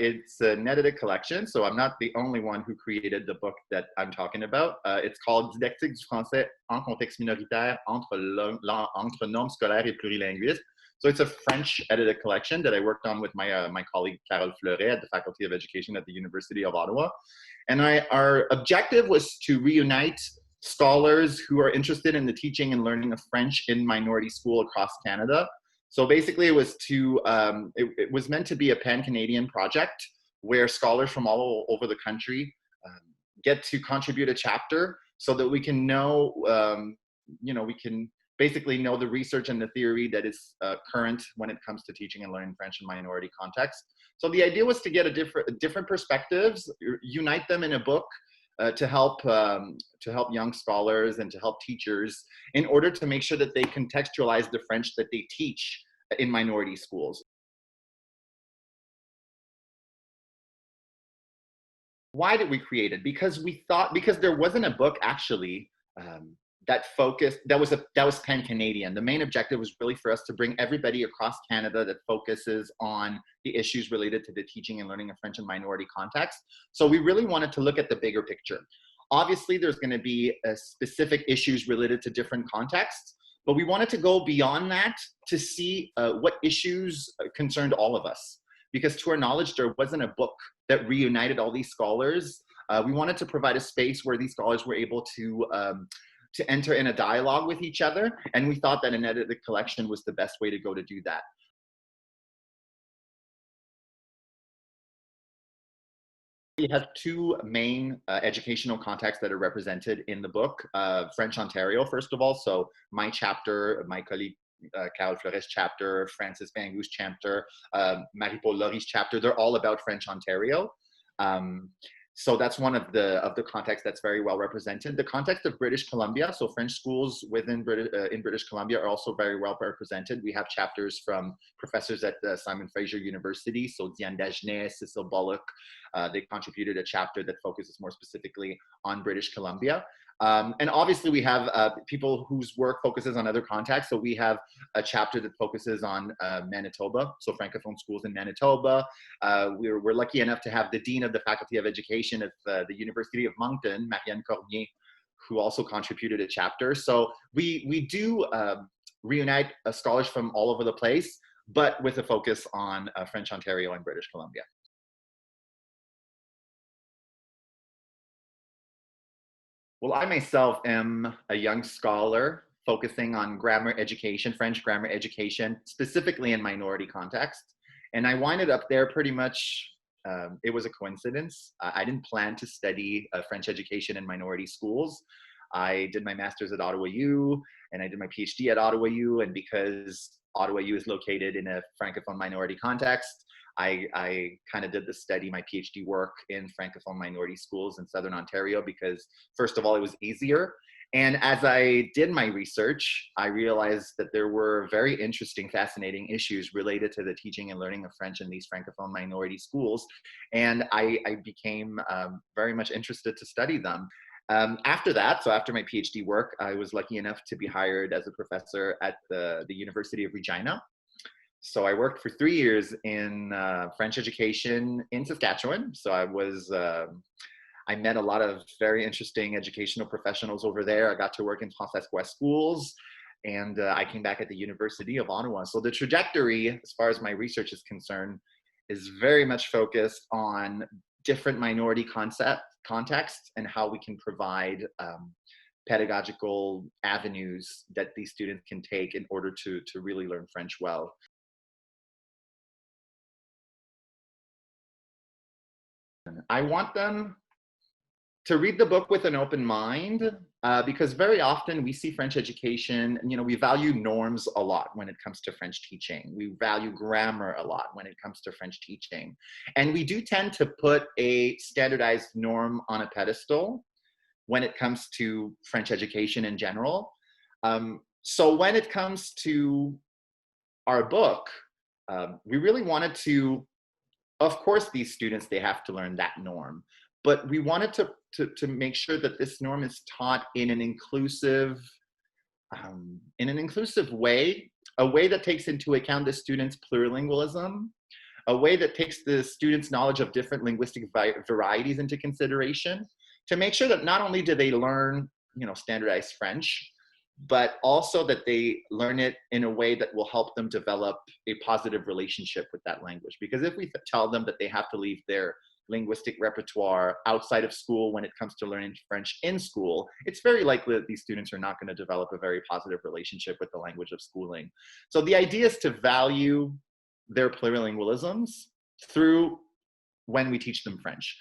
It's an edited collection, so I'm not the only one who created the book that I'm talking about. It's called Didatique du français en contexte minoritaire entre normes scolaires et plurilinguistes. So it's a French edited collection that I worked on with my colleague Carole Fleuret at the Faculty of Education at the University of Ottawa. And our objective was to reunite scholars who are interested in the teaching and learning of French in minority school across Canada. So basically it was it was meant to be a pan-Canadian project where scholars from all over the country get to contribute a chapter so that we can know, we can basically know the research and the theory that is current when it comes to teaching and learning French in minority context. So the idea was to get different perspectives, unite them in a book to help young scholars and to help teachers in order to make sure that they contextualize the French that they teach in minority schools. Why did we create it? Because there wasn't a book actually that was pan-Canadian. The main objective was really for us to bring everybody across Canada that focuses on the issues related to the teaching and learning of French in minority context. So we really wanted to look at the bigger picture. Obviously, there's going to be specific issues related to different contexts, but we wanted to go beyond that to see what issues concerned all of us. Because to our knowledge, there wasn't a book that reunited all these scholars. We wanted to provide a space where these scholars were able to enter in a dialogue with each other. And we thought that an edited collection was the best way to go to do that. We have two main educational contexts that are represented in the book. French Ontario, first of all. So my chapter, my colleague Carole Fleuret's chapter, Francis Bangou's chapter, Marie-Paul Laurie's chapter, they're all about French Ontario. So that's one of the contexts that's very well represented. The context of British Columbia, so French schools in British Columbia are also very well represented. We have chapters from professors at Simon Fraser University, so Diane Dagenet, Cecile Bullock. They contributed a chapter that focuses more specifically on British Columbia. And obviously we have people whose work focuses on other contexts. So we have a chapter that focuses on Manitoba, so Francophone schools in Manitoba. We're lucky enough to have the Dean of the Faculty of Education at the University of Moncton, Marianne Cormier, who also contributed a chapter. So we do reunite scholars from all over the place, but with a focus on French Ontario and British Columbia. Well, I myself am a young scholar focusing on grammar education, French grammar education, specifically in minority context. And I winded up there pretty much, it was a coincidence. I didn't plan to study French education in minority schools. I did my master's at Ottawa U, and I did my PhD at Ottawa U. And because Ottawa U is located in a Francophone minority context, I kind of did my PhD work in Francophone minority schools in Southern Ontario because, first of all, it was easier. And as I did my research, I realized that there were very interesting, fascinating issues related to the teaching and learning of French in these Francophone minority schools. And I became very much interested to study them. After that, so after my PhD work, I was lucky enough to be hired as a professor at the University of Regina. So I worked for 3 years in French education in Saskatchewan. So I met a lot of very interesting educational professionals over there. I got to work in français schools, and I came back at the University of Ottawa. So the trajectory, as far as my research is concerned, is very much focused on different minority contexts and how we can provide pedagogical avenues that these students can take in order to really learn French well. I want them to read the book with an open mind because very often we see French education, we value norms a lot when it comes to French teaching. We value grammar a lot when it comes to French teaching. And we do tend to put a standardized norm on a pedestal when it comes to French education in general. So when it comes to our book, we really wanted to, of course, these students, they have to learn that norm, but we wanted to make sure that this norm is taught in an inclusive way, a way that takes into account the students' plurilingualism, a way that takes the students' knowledge of different linguistic varieties into consideration to make sure that not only do they learn, standardized French, but also that they learn it in a way that will help them develop a positive relationship with that language. Because if we tell them that they have to leave their linguistic repertoire outside of school when it comes to learning French in school, it's very likely that these students are not going to develop a very positive relationship with the language of schooling. So the idea is to value their plurilingualisms through when we teach them French.